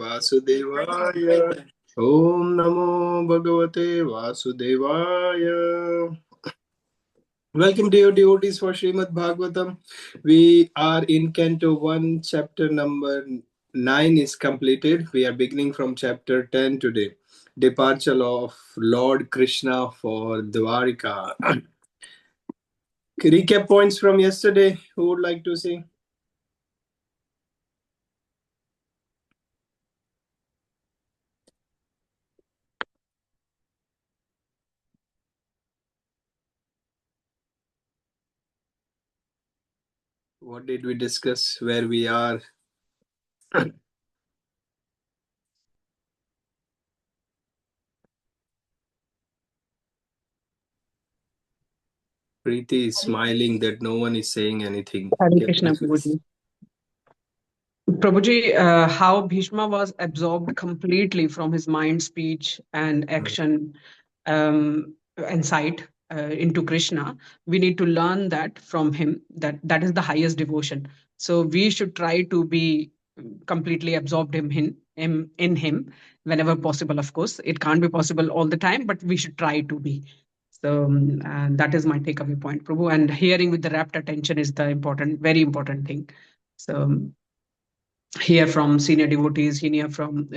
Vasudevaya. Om Namo Bhagavate Vasudevaya. Welcome, dear devotees, for Srimad Bhagavatam. We are in Canto 1, chapter number 9 is completed. We are beginning from chapter 10 today. Departure of Lord Krishna for Dwarika. Recap points from yesterday. Who would like to say? What did we discuss? Where we are? Preeti is smiling that no one is saying anything. Hare Krishna, Prabhuji. Prabhuji, how Bhishma was absorbed completely from his mind, speech, and action and sight into Krishna. We need to learn that from him. That is the highest devotion. So we should try to be completely absorbed in him whenever possible. Of course, it can't be possible all the time, but we should try to be. So that is my takeaway point, Prabhu. And hearing with the rapt attention is the very important thing. So hear from senior devotees, hear from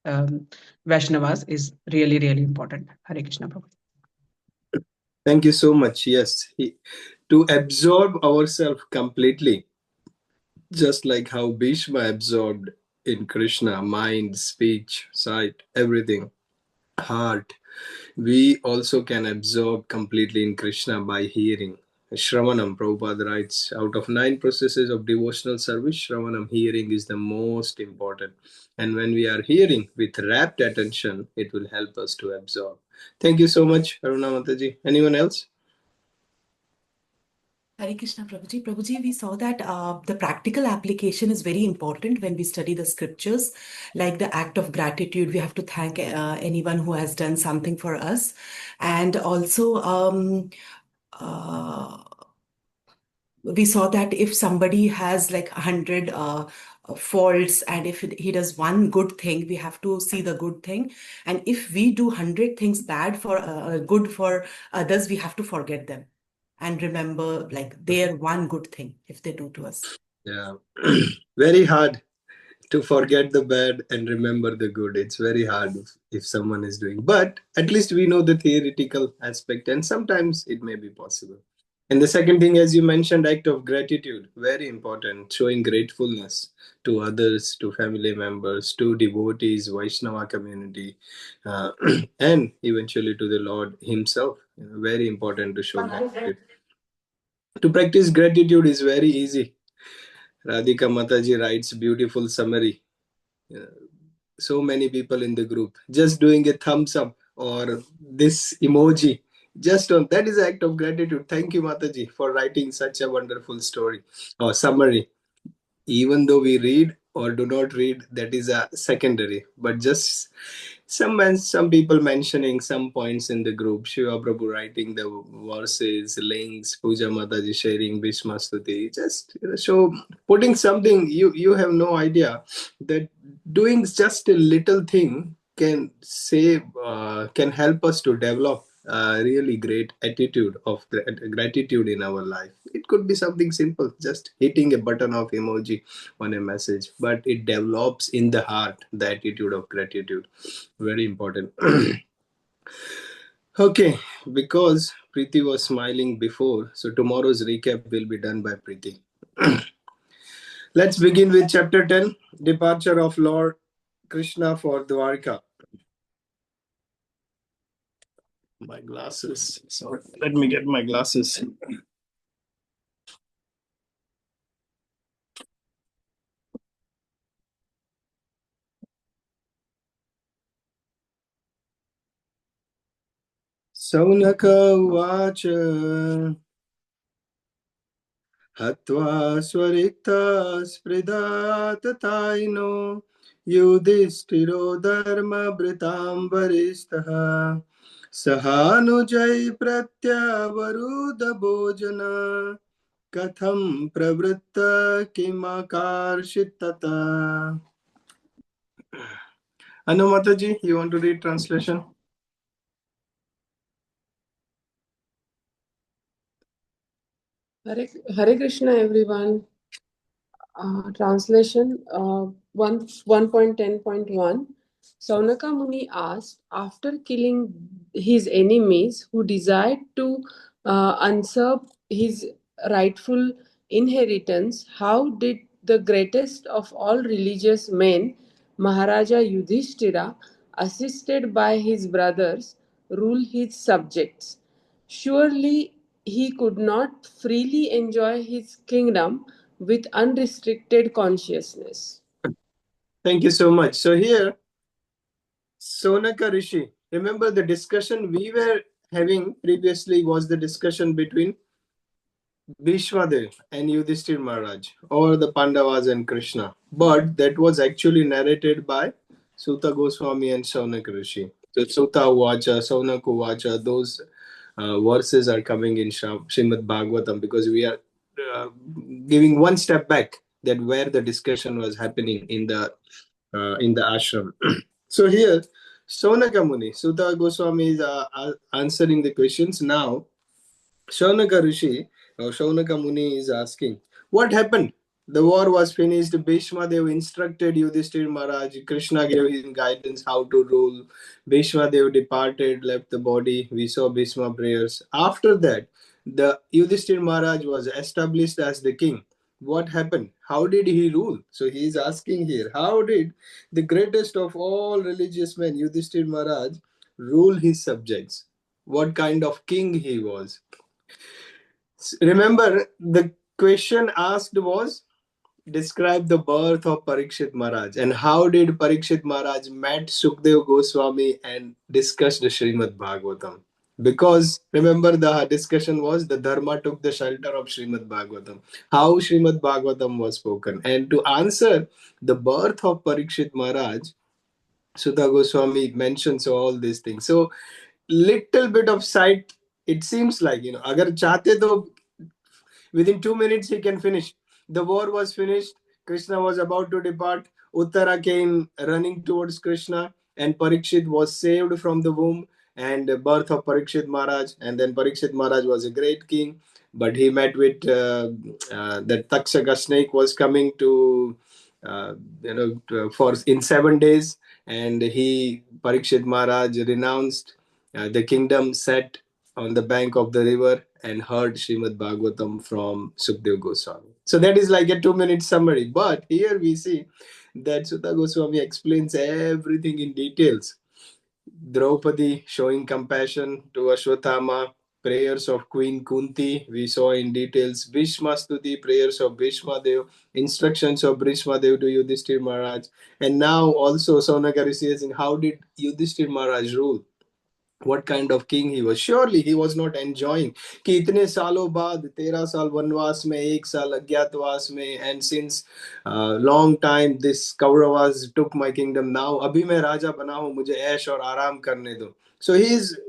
Vaishnavas is really, really important. Hare Krishna, Prabhu. Thank you so much. Yes, to absorb ourselves completely, just like how Bhishma absorbed in Krishna, mind, speech, sight, everything, heart. We also can absorb completely in Krishna by hearing. Shravanam, Prabhupada writes, out of 9 processes of devotional service, Shravanam, hearing is the most important. And when we are hearing with rapt attention, it will help us to absorb. Thank you so much, Aruna Mataji. Anyone else? Hare Krishna, Prabhuji. Prabhuji, we saw that the practical application is very important when we study the scriptures. Like the act of gratitude, we have to thank anyone who has done something for us. And also, we saw that if somebody has like 100 faults, and if he does one good thing, we have to see the good thing. And if we do 100 things bad for good for others, we have to forget them and remember like their one good thing if they do to us. Yeah, very hard to forget the bad and remember the good. It's very hard if someone is doing, but at least we know the theoretical aspect, and sometimes it may be possible. And the second thing, as you mentioned, act of gratitude, very important, showing gratefulness to others, to family members, to devotees, Vaishnava community, and eventually to the Lord himself. Very important to show gratitude. To practice gratitude is very easy. Radhika Mataji writes beautiful summary. So many people in the group just doing a thumbs up or this emoji, just on that is an act of gratitude. Thank you, Mataji, for writing such a wonderful story or summary. Even though we read or do not read, that is a secondary, but just some people mentioning some points in the group, Shiva Prabhu writing the verses, links, Puja Mataji sharing Bhishma Stuti, just so putting something, you have no idea that doing just a little thing can save, can help us to develop a really great attitude of gratitude in our life. It could be something simple, just hitting a button of emoji on a message, but it develops in the heart the attitude of gratitude. Very important. Okay, because Preeti was smiling before, so tomorrow's recap will be done by Preeti. Let's begin with chapter 10, Departure of Lord Krishna for Dwarka. My glasses. Sorry, let me get my glasses. Saunaka Uvacha Hatva Swarikta Spridhatataino Yudhishthiro Dharma Britam Varistaha Sahanujai Pratyavaruda Bhojana Katham Pravritta Kimakarshitata. Anu Mataji, you want to read translation? Hare Krishna, everyone. Translation 1.10.1. Saunaka Muni asked, after killing his enemies who desired to usurp his rightful inheritance, how did the greatest of all religious men, Maharaja Yudhishthira, assisted by his brothers, rule his subjects? Surely he could not freely enjoy his kingdom with unrestricted consciousness. Thank you so much. So here, Sonaka Rishi, remember the discussion we were having previously was the discussion between Bhishmadev and Yudhishthir Maharaj, or the Pandavas and Krishna. But that was actually narrated by Suta Goswami and Saunak Rishi. So Suta Uvacha, Saunak Uvacha, those verses are coming in Srimad Bhagavatam, because we are giving one step back, that where the discussion was happening in the ashram. So here, Sonaka Muni, Suta Goswami is answering the questions. Now Shaunaka Rishi or Shaunaka Muni is asking, what happened? The war was finished. Bhishma Dev instructed Yudhishthir Maharaj. Krishna gave him guidance how to rule. Bhishma Dev departed, left the body. We saw Bhishma prayers. After that, the Yudhishthir Maharaj was established as the king. What happened? How did he rule? So he is asking here, how did the greatest of all religious men, Yudhishthir Maharaj, rule his subjects? What kind of king he was? Remember, the question asked was, describe the birth of Parikshit Maharaj, and how did Parikshit Maharaj met Sukdev Goswami and discussed the Srimad Bhagavatam. Because remember, the discussion was the Dharma took the shelter of Srimad Bhagavatam, how Srimad Bhagavatam was spoken. And to answer the birth of Parikshit Maharaj, Sudha Goswami mentions all these things. So little bit of sight, it seems like, agar chahte to within 2 minutes he can finish. The war was finished. Krishna was about to depart. Uttara came running towards Krishna, and Parikshit was saved from the womb and the birth of Parikshit Maharaj. And then Parikshit Maharaj was a great king, but he met with that Takshaka snake was coming to for in 7 days, and Parikshit Maharaj renounced the kingdom, sat on the bank of the river and heard Srimad Bhagavatam from Sukdev Goswami. So that is like a 2 minute summary. But here we see that Sutta Goswami explains everything in details. Draupadi showing compassion to Ashwatthama, prayers of Queen Kunti, we saw in details. Bhishma Stuti, prayers of Bhishma Dev, instructions of Bhishma Dev to Yudhishthir Maharaj. And now also Sonakari says, how did Yudhishthir Maharaj rule? What kind of king he was? Surely he was not enjoying कि इतने सालों बाद 13 साल वनवास में 1 साल अज्ञातवास में, and since long time this Kauravas took my kingdom, now अभी मैं राजा बना हूँ, मुझे ऐश और आराम करने दो. So he is,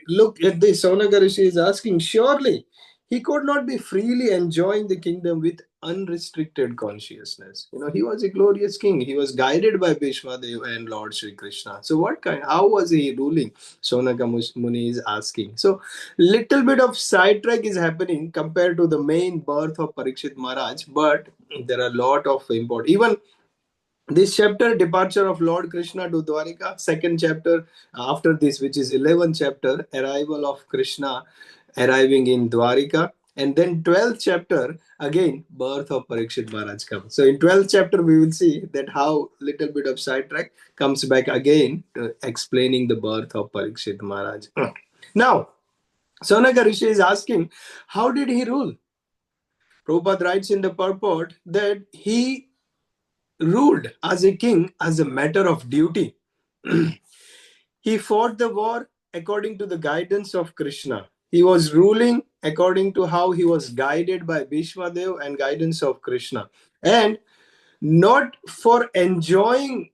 look at this, Saunaga Rishi is asking, surely he could not be freely enjoying the kingdom with unrestricted consciousness. He was a glorious king. He was guided by Bhishma Dev and Lord Sri Krishna. So how was he ruling? Sonaka Muni is asking. So little bit of sidetrack is happening compared to the main birth of Parikshit Maharaj, but there are a lot of important, even this chapter, departure of Lord Krishna to Dwarika, second chapter after this, which is 11th chapter, arrival of Krishna arriving in Dwarika, and then 12th chapter, again birth of Parikshit Maharaj comes. So in 12th chapter we will see that how little bit of sidetrack comes back again to explaining the birth of Parikshit Maharaj. Now Sonaka Rishi is asking, how did he rule? Prabhupada writes in the purport that he ruled as a king as a matter of duty. He fought the war according to the guidance of Krishna. He was ruling according to how he was guided by Bhishma Dev and guidance of Krishna. And not for enjoying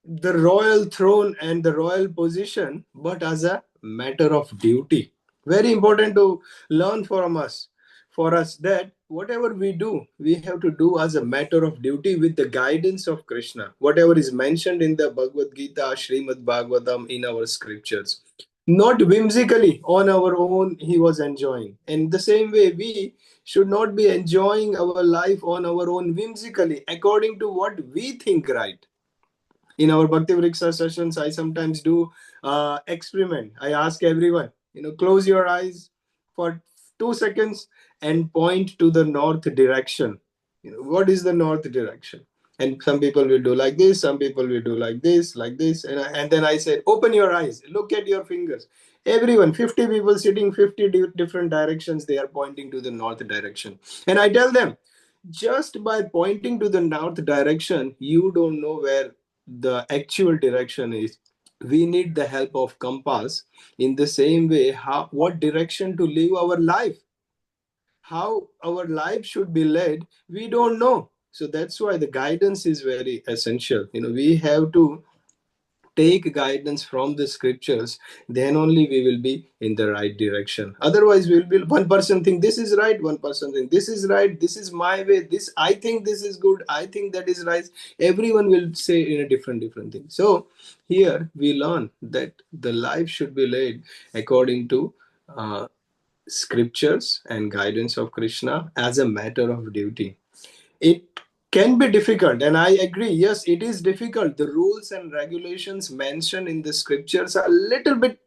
the royal throne and the royal position, but as a matter of duty. Very important to learn from us. for us that whatever we do, we have to do as a matter of duty with the guidance of Krishna. Whatever is mentioned in the Bhagavad Gita, Srimad Bhagavatam, in our scriptures. Not whimsically on our own, he was enjoying. And the same way, we should not be enjoying our life on our own whimsically, according to what we think right. In our Bhakti Vriksha sessions, I sometimes do experiment. I ask everyone, close your eyes for 2 seconds and point to the north direction. What is the north direction? And some people will do like this, some people will do like this, and then I said, open your eyes, look at your fingers. Everyone, 50 people sitting 50 different directions, they are pointing to the north direction. And I tell them, just by pointing to the north direction, you don't know where the actual direction is. We need the help of compass. In the same way, what direction to live our life, how our life should be led, we don't know. So that's why the guidance is very essential. We have to take guidance from the scriptures, then only we will be in the right direction. Otherwise, we will be, one person think this is right, one person think this is right, this is my way, this I think this is good, I think that is right. Everyone will say in a different thing. So here we learn that the life should be led according to scriptures and guidance of Krishna as a matter of duty. It can be difficult, and I agree, yes, it is difficult. The rules and regulations mentioned in the scriptures are a little bit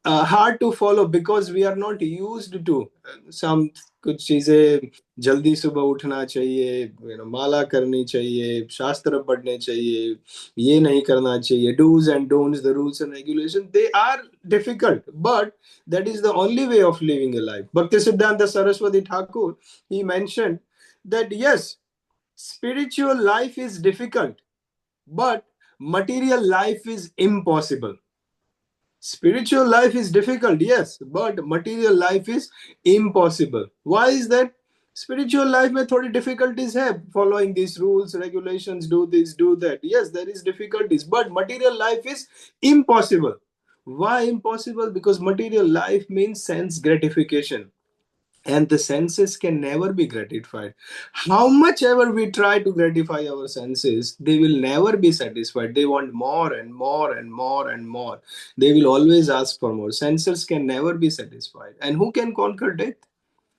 hard to follow because we are not used to some कुछ चीजें जल्दी सुबह उठना चाहिए, माला करनी चाहिए, शास्त्र पढ़ने चाहिए, ये नहीं करना चाहिए, do's and don'ts, the rules and regulations, they are difficult, but that is the only way of living a life. Bhaktisiddhanta Saraswati Thakur, he mentioned that yes, spiritual life is difficult, but material life is impossible. Spiritual life is difficult, yes, but material life is impossible. Why is that? Spiritual life में थोड़ी difficulties है, following these rules, regulations, do this, do that. Yes, there is difficulties, but material life is impossible. Why impossible? Because material life means sense gratification, and the senses can never be gratified. How much ever we try to gratify our senses, they will never be satisfied. They want more and more and more and more. They will always ask for more. Senses can never be satisfied. And who can conquer death?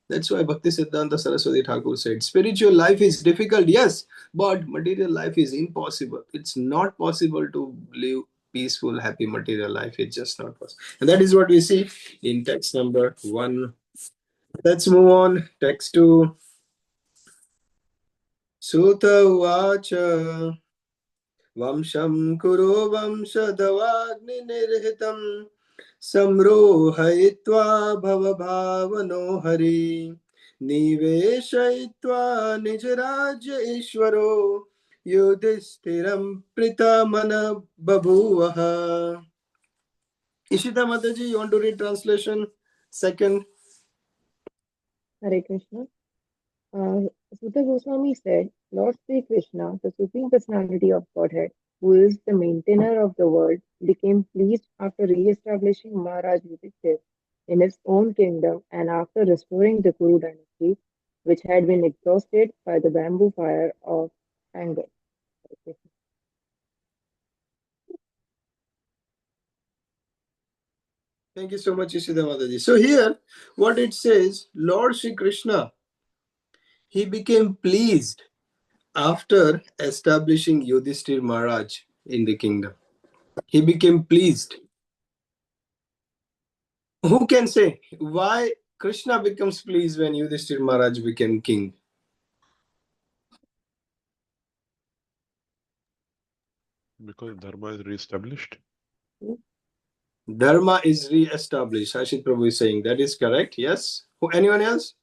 That's why Bhakti Siddhanta Saraswati Thakur said, spiritual life is difficult, yes, but material life is impossible. It's not possible to live peaceful, happy material life. It's just not possible. And that is what we see in text number 1. Let's move on. Text 2. Suta Uvacha Vamsham Kuro Vamshadavagni Nirhitam Samrohayitva Bhavabhavano Hari Niveshayitva Nijarajya Ishwaro Yudhistiram Pritamana Babhuvaha. Ishita Mataji, you want to read translation? Second. Hare Krishna. Sutta Goswami said, Lord Sri Krishna, the Supreme Personality of Godhead, who is the maintainer of the world, became pleased after re-establishing Maharaj Yudhishthir in his own kingdom and after restoring the Kuru dynasty, which had been exhausted by the bamboo fire of anger. Hare Krishna. Thank you so much, Ishida Mataji. So here, what it says, Lord Shri Krishna, he became pleased after establishing Yudhishthir Maharaj in the kingdom. He became pleased. Who can say why Krishna becomes pleased when Yudhishthir Maharaj became king? Because Dharma is re-established. Dharma is re-established. Ashit Prabhu is saying that is correct. Yes. Anyone else?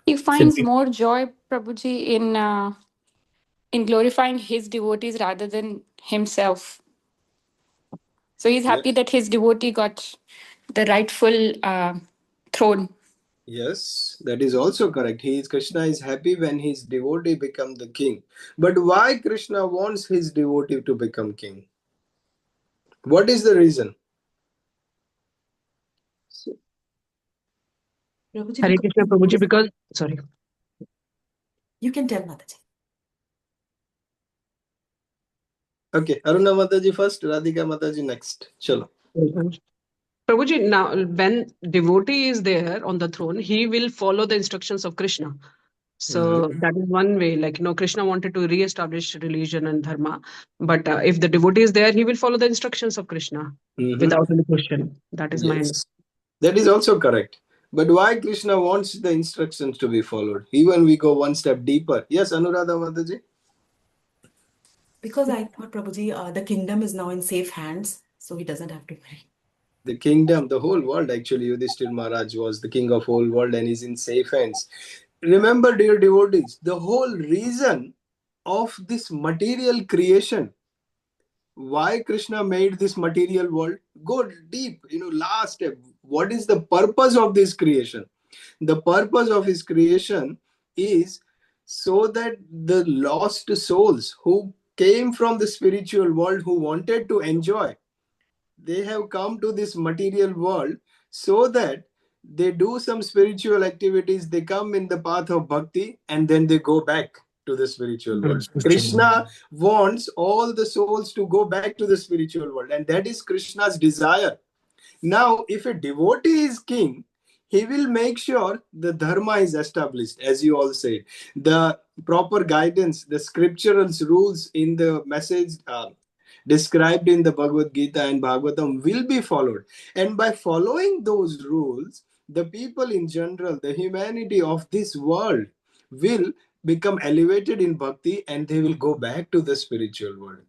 He finds more joy, Prabhuji, in glorifying his devotees rather than himself. So he's happy that his devotee got the rightful throne. Yes, that is also correct. Krishna is happy when his devotee become the king. But why Krishna wants his devotee to become king? What is the reason? Prabhuji, Hare Krishna, Prabhuji, because, sorry. You can tell Mataji. Okay, Aruna Mataji first, Radhika Mataji next. Chalo. Prabhuji, now when devotee is there on the throne, he will follow the instructions of Krishna. So that is one way, like, Krishna wanted to re-establish religion and dharma. But if the devotee is there, he will follow the instructions of Krishna without any question. That is my understanding. Yes, that is also correct. But why Krishna wants the instructions to be followed? Even we go one step deeper. Yes, Anuradha Mataji? Because I thought, Prabhuji, the kingdom is now in safe hands, so he doesn't have to worry. The kingdom, the whole world, actually, Yudhishthir Maharaj was the king of whole world and is in safe hands. Remember, dear devotees, the whole reason of this material creation, why Krishna made this material world, go deep, last step. What is the purpose of this creation? The purpose of his creation is so that the lost souls who came from the spiritual world, who wanted to enjoy, they have come to this material world so that they do some spiritual activities, they come in the path of bhakti, and then they go back to the spiritual world. Krishna wants all the souls to go back to the spiritual world, and that is Krishna's desire. Now, if a devotee is king, he will make sure the dharma is established, as you all said. The proper guidance, the scriptural rules in the message described in the Bhagavad Gita and Bhagavatam will be followed. And by following those rules, the people in general, the humanity of this world will become elevated in bhakti and they will go back to the spiritual world.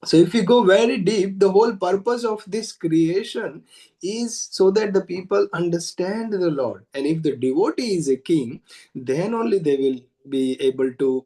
So if you go very deep, the whole purpose of this creation is so that the people understand the Lord. And if the devotee is a king, then only they will be able to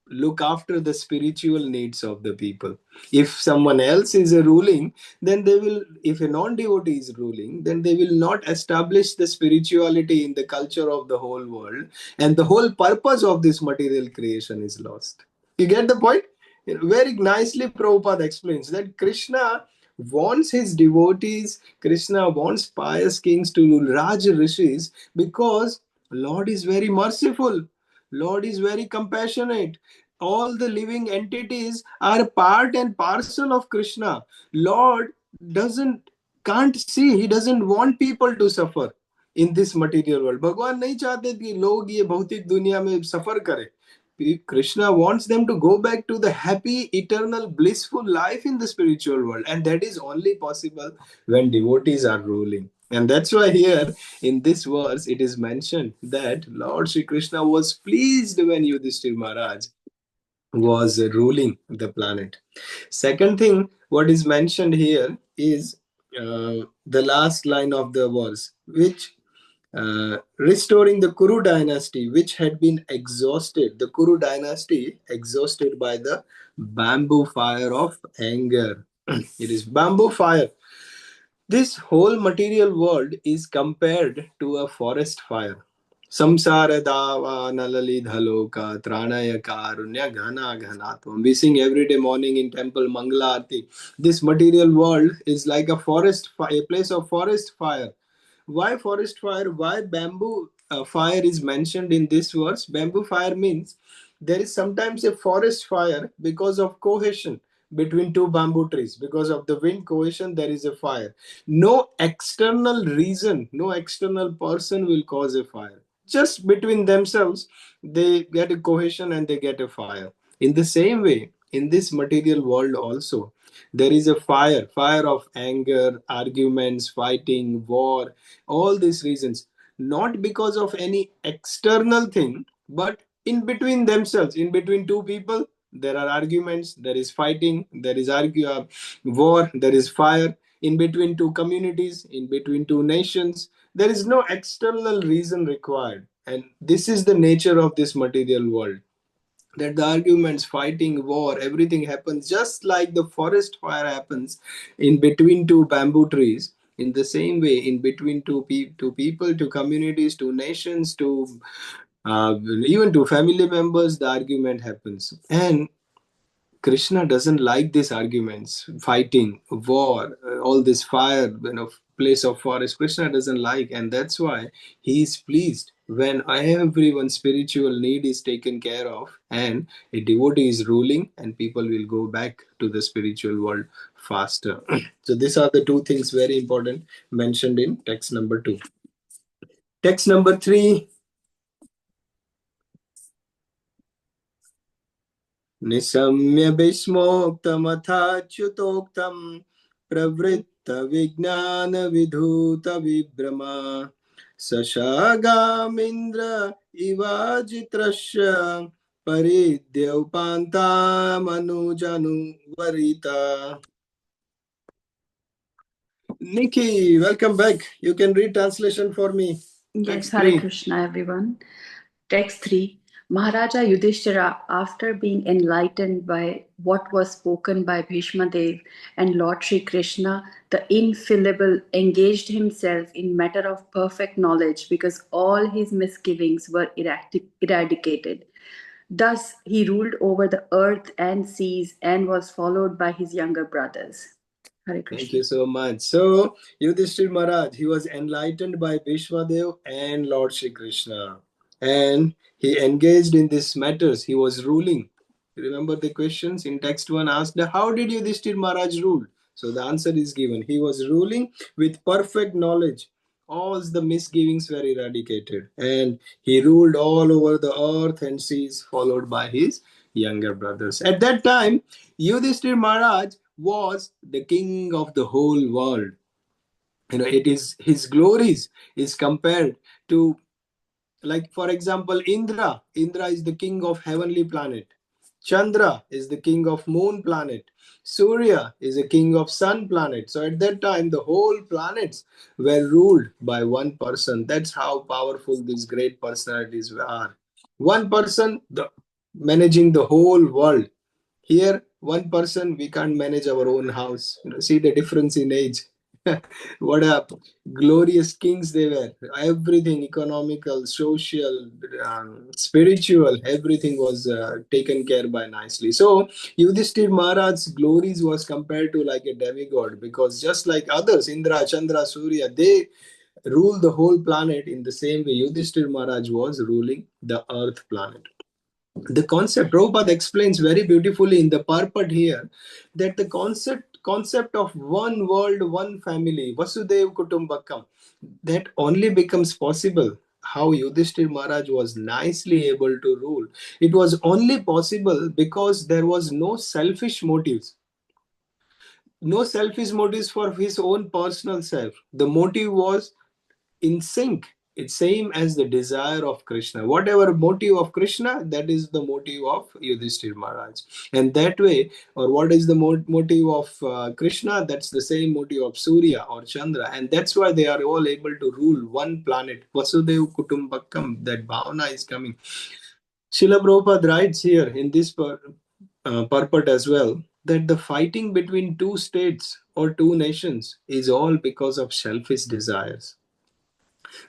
look after the spiritual needs of the people. If someone else is ruling, then they will, if a non-devotee is ruling, then they will not establish the spirituality in the culture of the whole world. And the whole purpose of this material creation is lost. You get the point? Very nicely Prabhupada explains that Krishna wants his devotees, Krishna wants pious kings to rule, Raj Rishis, because Lord is very merciful, Lord is very compassionate. All the living entities are part and parcel of Krishna. Lord can't see, he doesn't want people to suffer in this material world. भगवान नहीं चाहते कि लोग ये भौतिक दुनिया में सफर करें. Krishna wants them to go back to the happy, eternal, blissful life in the spiritual world. And that is only possible when devotees are ruling. And that's why here in this verse it is mentioned that Lord Sri Krishna was pleased when Yudhishthir Maharaj was ruling the planet. Second thing, what is mentioned here is the last line of the verse, which restoring the Kuru dynasty, which had been exhausted, the Kuru dynasty exhausted by the bamboo fire of anger. It is bamboo fire. This whole material world is compared to a forest fire. Samsara dava nalali dhaloka tranaya karunya ghana ghanatvam. We sing every day morning in temple Mangala Aarti. This material world is like a forest, a place of forest fire. Why forest fire? Why bamboo fire is mentioned in this verse? Bamboo fire means there is sometimes a forest fire because of cohesion between two bamboo trees. Because of the wind cohesion, there is a fire. No external reason, no external person will cause a fire. Just between themselves, they get a cohesion and they get a fire. In the same way, in this material world also, there is a fire of anger, arguments, fighting, war, all these reasons, not because of any external thing, but in between themselves, in between two people, there are arguments, there is fighting, there is war, there is fire. In between two communities, in between two nations, there is no external reason required. And this is the nature of this material world, that the arguments, fighting, war, everything happens just like the forest fire happens in between two bamboo trees. In the same way, in between two people, two communities, two nations, even two family members, the argument happens. And Krishna doesn't like these arguments, fighting, war, all this fire, place of forest. Krishna doesn't like, and that's why he is pleased when everyone's spiritual need is taken care of and a devotee is ruling, and people will go back to the spiritual world faster. So these are the two things very important mentioned in text number 2. Text number 3. निशम्य भीष्मोक्तमथाच्युतोक्तं प्रवृत्त विज्ञान विधूत विभ्रमा सशागामिन्द्र इवाजित्रस्य परिद्य उपान्तामनुजनुवरिता. Nikki, welcome back. You can read translation for me. Yes, Text Hare 3. Krishna, everyone. Text 3. Maharaja Yudhishthira, after being enlightened by what was spoken by Bhishma Dev and Lord Sri Krishna, the infallible, engaged himself in matter of perfect knowledge because all his misgivings were eradicated. Thus, he ruled over the earth and seas and was followed by his younger brothers. Hare Krishna. Thank you so much. So, Yudhishthir Maharaj, he was enlightened by Vishwadev and Lord Shri Krishna. And he engaged in these matters. He was ruling. Remember the questions in text 1 asked, how did Yudhishthir Maharaj rule? So the answer is given. He was ruling with perfect knowledge. All the misgivings were eradicated. And he ruled all over the earth and seas, followed by his younger brothers. At that time, Yudhishthir Maharaj was the king of the whole world. It is his glories is compared to, like, for example, Indra. Indra is the king of heavenly planet. Chandra is the king of moon planet. Surya is a king of sun planet. So at that time, the whole planets were ruled by one person. That's how powerful these great personalities are. One person managing the whole world. Here, one person, we can't manage our own house. See the difference in age. What a glorious kings they were. Everything economical, social, spiritual, everything was taken care by nicely. So Yudhishthir Maharaj's glories was compared to like a demigod, because just like others, Indra, Chandra, Surya, they rule the whole planet. In the same way, Yudhishthir Maharaj was ruling the earth planet. The concept, Prabhupada explains very beautifully in the purport here, that the concept of one world, one family, Vasudev Kutumbakam, that only becomes possible how Yudhishthir Maharaj was nicely able to rule. It was only possible because there was no selfish motives. No selfish motives for his own personal self. The motive was in sync. It's same as the desire of Krishna. Whatever motive of Krishna, that is the motive of Yudhishthir Maharaj. And that way, or what is the motive of Krishna, that's the same motive of Surya or Chandra. And that's why they are all able to rule one planet. Vasudev Kutumbakam, that bhavana is coming. Srila Prabhupada writes here in this purport as well, that the fighting between two states or two nations is all because of selfish desires,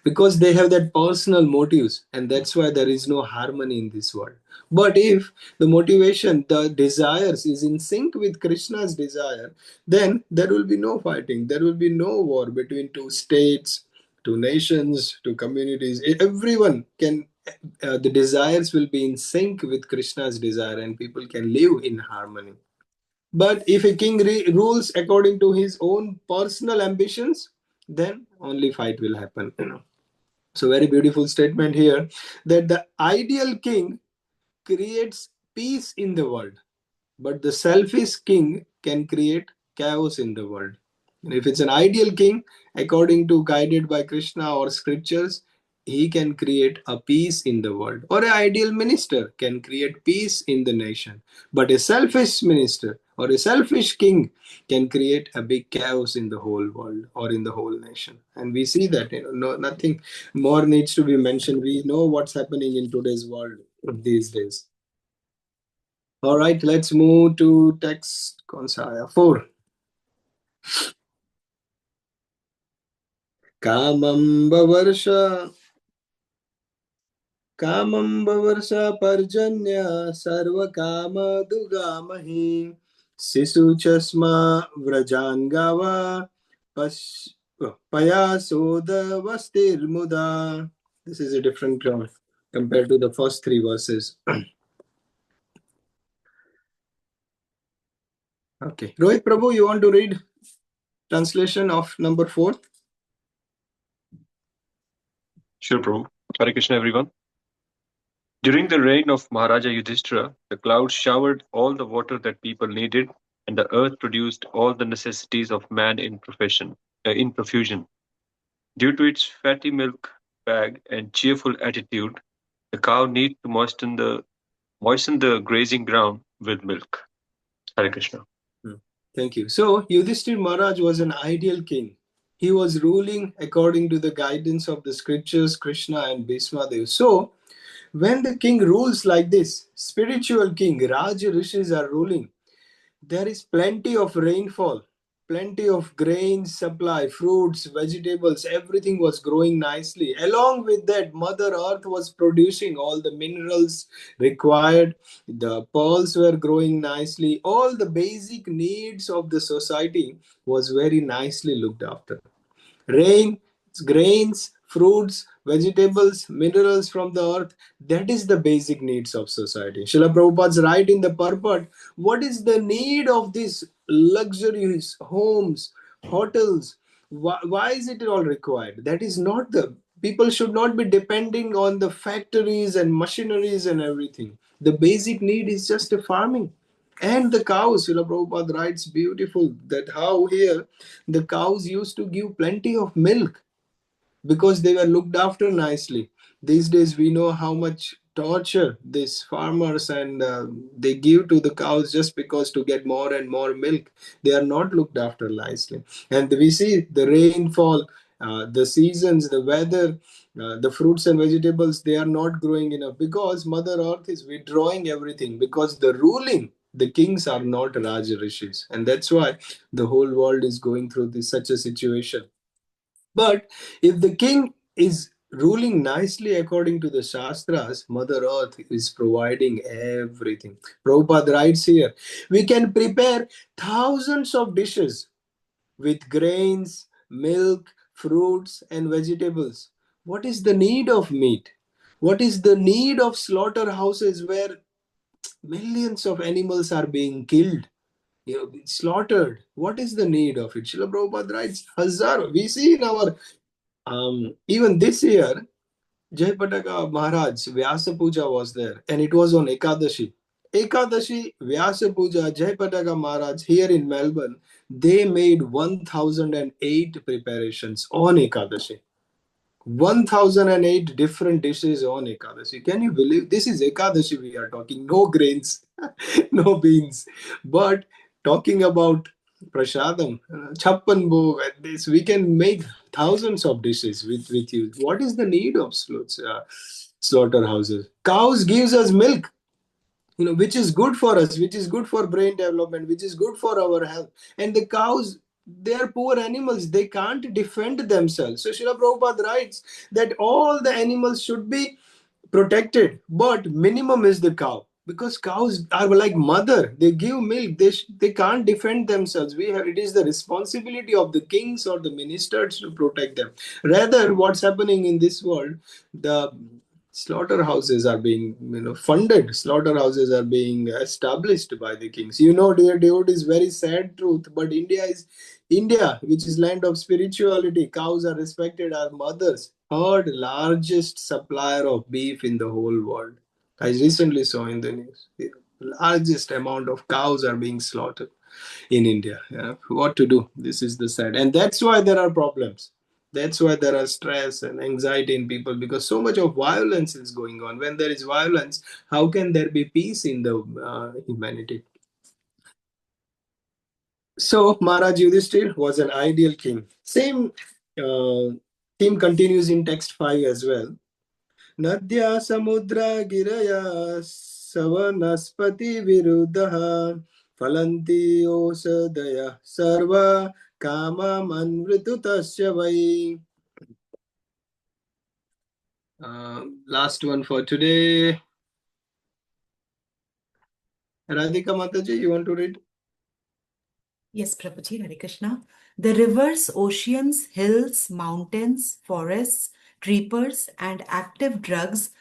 because they have that personal motives, and that's why there is no harmony in this world. But if the motivation, the desires is in sync with Krishna's desire, then there will be no fighting, there will be no war between two states, two nations, two communities. Everyone can, the desires will be in sync with Krishna's desire, and people can live in harmony. But if a king rules according to his own personal ambitions, then only fight will happen. So very beautiful statement here, that the ideal king creates peace in the world, but the selfish king can create chaos in the world. And if it's an ideal king, according to guided by Krishna or scriptures, he can create a peace in the world. Or an ideal minister can create peace in the nation. But a selfish minister or a selfish king can create a big chaos in the whole world or in the whole nation. And we see that, nothing more needs to be mentioned. We know what's happening in today's world these days. All right, let's move to text 4. Kamam Bavarsha Parjanya Sarva Kama Dugamahi Sisu Chasma Vrajangava Payasoda vastir muda. This is a different compared to the first three verses. Okay. Rohit Prabhu, you want to read translation of number 4? Sure, Prabhu. Hare Krishna, everyone. During the reign of Maharaja Yudhishthira, the clouds showered all the water that people needed, and the earth produced all the necessities of man in profusion. Due to its fatty milk bag and cheerful attitude, the cow needs to moisten the grazing ground with milk. Hare Krishna. Thank you. So, Yudhishthir Maharaj was an ideal king. He was ruling according to the guidance of the scriptures, Krishna and Bhishma Dev. So, when the king rules like this, spiritual king, Raj Rishis are ruling, there is plenty of rainfall, plenty of grains supply, fruits, vegetables, everything was growing nicely. Along with that, Mother Earth was producing all the minerals required. The pearls were growing nicely. All the basic needs of the society was very nicely looked after. Rain, grains, fruits, vegetables, minerals from the earth, that is the basic needs of society. Srila Prabhupada's right in the purport. What is the need of these luxurious homes, hotels? Why is it all required? That is not the... People should not be depending on the factories and machineries and everything. The basic need is just a farming. And the cows, Srila Prabhupada writes beautiful that how here the cows used to give plenty of milk because they were looked after nicely. These days we know how much torture these farmers and they give to the cows just because to get more and more milk. They are not looked after nicely. And we see the rainfall, the seasons, the weather, the fruits and vegetables, they are not growing enough because Mother Earth is withdrawing everything because the ruling, the kings are not Raja Rishis. And that's why the whole world is going through such a situation. But if the king is ruling nicely according to the Shastras, Mother Earth is providing everything. Prabhupada writes here, we can prepare thousands of dishes with grains, milk, fruits, and vegetables. What is the need of meat? What is the need of slaughterhouses where millions of animals are being killed? Slaughtered. What is the need of it? Srila Prabhupada writes, Hazar. We see in our even this year, Jayapataka Maharaj, Vyasa Puja was there, and it was on Ekadashi. Ekadashi, Vyasa Puja, Jayapataka Maharaj here in Melbourne, they made 1008 preparations on Ekadashi. 1008 different dishes on Ekadashi. Can you believe? This is Ekadashi we are talking. No grains, no beans. But talking about prasadam, chappan bhog, and this, we can make thousands of dishes with you. What is the need of slaughterhouses? Cows gives us milk, which is good for us, which is good for brain development, which is good for our health. And the cows, they are poor animals, they can't defend themselves. So Srila Prabhupada writes that all the animals should be protected, but minimum is the cow, because cows are like mother, they give milk, they can't defend themselves. It is the responsibility of the kings or the ministers to protect them. Rather, what's happening in this world, the slaughterhouses are being funded, slaughterhouses are being established by the kings. Dear devotees, very sad truth, but India, which is land of spirituality, cows are respected as mothers, third largest supplier of beef in the whole world. I recently saw in the news the largest amount of cows are being slaughtered in India. What to do? This is the sad, and that's why there are problems. That's why there are stress and anxiety in people, because so much of violence is going on. When there is violence, how can there be peace in the humanity? So Maharaj Yudhishthir was an ideal king. Same theme continues in text 5 as well. Nadya samudra giraya savanaspati viruddha falanti osadaya sarva kama manvritu tasya vai. Last one for today. Radhika Mataji, you want to read? Yes, Prabhuji, Hare Krishna. The rivers, oceans, hills, mountains, forests, creepers, and active drugs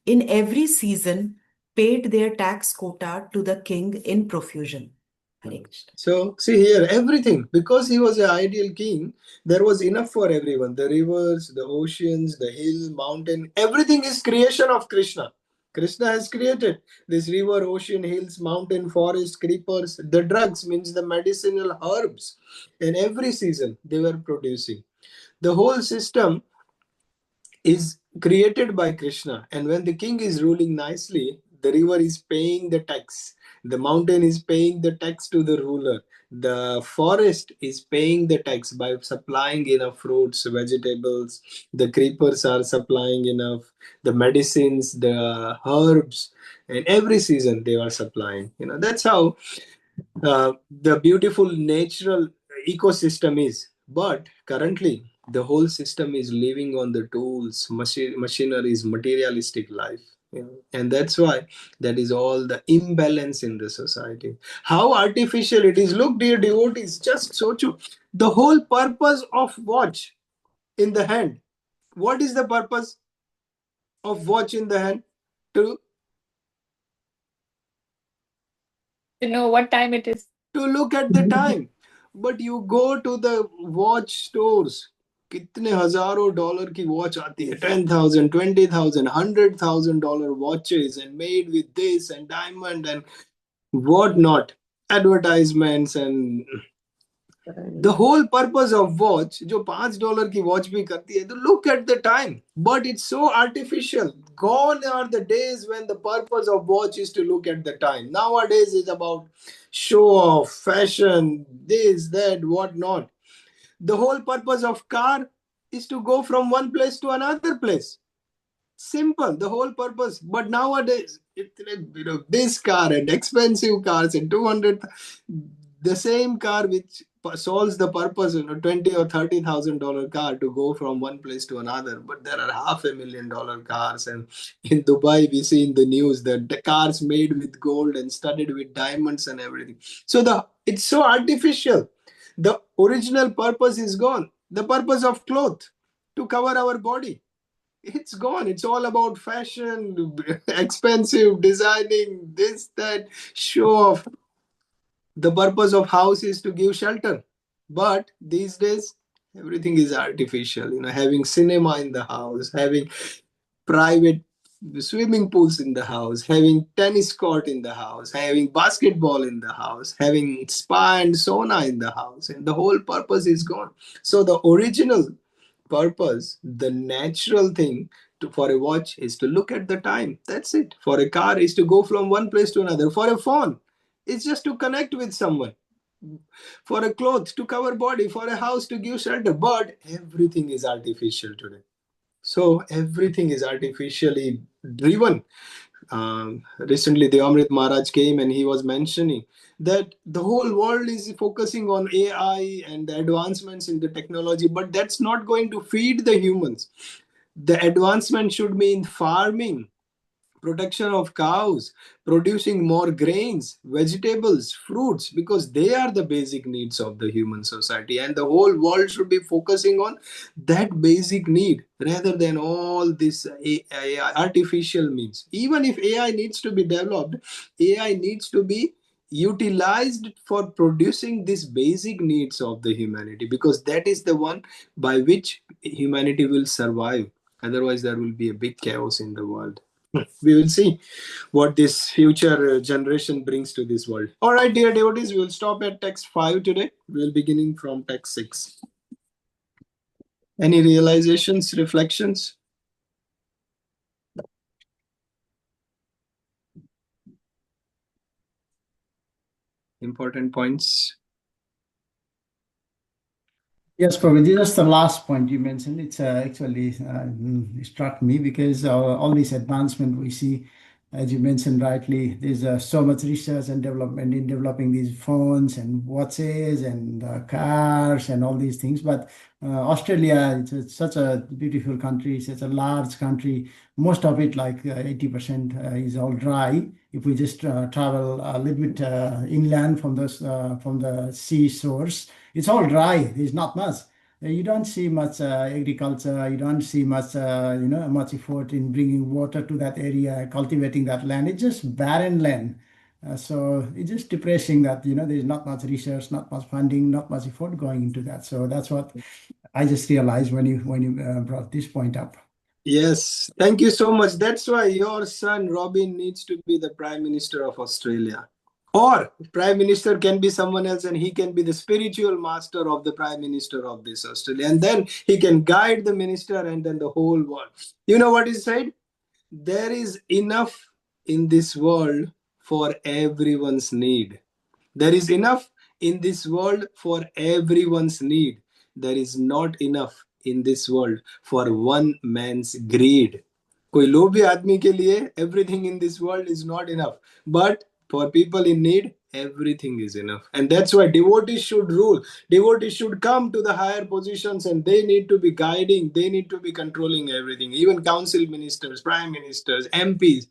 in every season paid their tax quota to the king in profusion. Hare Krishna. So, see here, everything, because he was an ideal king, there was enough for everyone. The rivers, the oceans, the hill, mountain, everything is creation of Krishna. Krishna has created this river, ocean, hills, mountain, forest, creepers. The drugs means the medicinal herbs. In every season, they were producing. The whole system is created by Krishna. And when the king is ruling nicely, the river is paying the tax, the mountain is paying the tax to the ruler, the forest is paying the tax by supplying enough fruits, vegetables, the creepers are supplying enough, the medicines, the herbs, and every season they are supplying. That's how the beautiful natural ecosystem is. But currently, the whole system is living on the tools, machineries, materialistic life. And that's why that is all the imbalance in the society. How artificial it is. Look, dear devotees, just so true. The whole purpose of watch in the hand. What is the purpose of watch in the hand? To know what time it is. look at the time. But you go to the watch stores, कितने हजारों dollar की watch आती है, 10,000, 20,000, $100,000 watches, and made with this and diamond and what not, advertisements. And the whole purpose of watch, जो $5 की watch भी करती है, to look at the time. But it's so artificial. Gone are the days when the purpose of watch is to look at the time. Nowadays it's about show off, fashion, this, that, what not. The whole purpose of car is to go from one place to another place. Simple, the whole purpose. But nowadays, this car and expensive cars and 200, the same car which solves the purpose, 20 or $30,000 car to go from one place to another. But there are $500,000 cars, and in Dubai we see in the news that the cars made with gold and studded with diamonds and everything. So it's so artificial. The original purpose is gone. The purpose of cloth to cover our body, it's gone. It's all about fashion, expensive designing, this, that, show off. The purpose of house is to give shelter. But these days, everything is artificial. Having cinema in the house, having private swimming pools in the house, having tennis court in the house, having basketball in the house, having spa and sauna in the house, and the whole purpose is gone. So the original purpose, the natural thing for a watch is to look at the time. That's it. For a car is to go from one place to another. For a phone, it's just to connect with someone. For a cloth, to cover body. For a house, to give shelter. But everything is artificial today. So everything is artificially driven. Recently, the Amrit Maharaj came and he was mentioning that the whole world is focusing on AI and the advancements in the technology, but that's not going to feed the humans. The advancement should be in farming, protection of cows, producing more grains, vegetables, fruits, because they are the basic needs of the human society. And the whole world should be focusing on that basic need rather than all this AI, artificial means. Even if AI needs to be developed, AI needs to be utilized for producing these basic needs of the humanity, because that is the one by which humanity will survive. Otherwise, there will be a big chaos in the world. We will see what this future generation brings to this world. All right, dear devotees, we will stop at text 5 today. We will beginning from text 6. Any realizations, reflections? Important points? Yes, Prabhuji, just the last point you mentioned. It's actually struck me because all this advancement we see as you mentioned rightly, there's so much research and development in developing these phones and watches and cars and all these things. But Australia, it's such a beautiful country, such a large country. Most of it, like 80%, is all dry. If we just travel a little bit inland from the sea shores, it's all dry. There's not much. You don't see much agriculture. You don't see much, much effort in bringing water to that area, cultivating that land. It's just barren land. So it's just depressing that there's not much research, not much funding, not much effort going into that. So that's what I just realized when you brought this point up. Yes, thank you so much. That's why your son Robin needs to be the Prime Minister of Australia. Or Prime Minister can be someone else, and he can be the spiritual master of the Prime Minister of this Australia. And then he can guide the minister and then the whole world. You know what he said? There is enough in this world for everyone's need. There is enough in this world for everyone's need. There is not enough in this world for one man's greed. कोई लोभी आदमी के लिए everything in this world is not enough. But for people in need, everything is enough. And that's why devotees should rule. Devotees should come to the higher positions, and they need to be guiding, they need to be controlling everything. Even council ministers, prime ministers, MPs,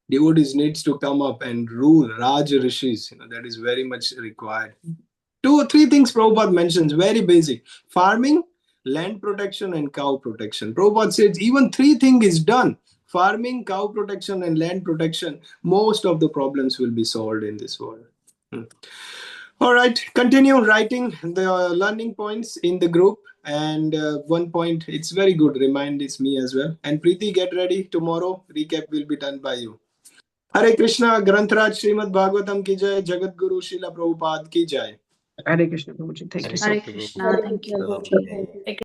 devotees needs to come up and rule. Raj Rishis, that is very much required. 2 or 3 things Prabhupada mentions, very basic. Farming, land protection, and cow protection. Prabhupada says even 3 things is done. Farming, cow protection, and land protection. Most of the problems will be solved in this world. All right, continue writing the learning points in the group. And one point, it's very good, remind it's me as well. And Preeti, get ready. Tomorrow, recap will be done by you. Hare Krishna, Grantraj Srimad Bhagavatam ki jai, Jagat Guru Srila Prabhupada ki jai. Hare Krishna, Prabhuji. Thank you so Hare much. Krishna. Thank you. Prabhuji. Thank you.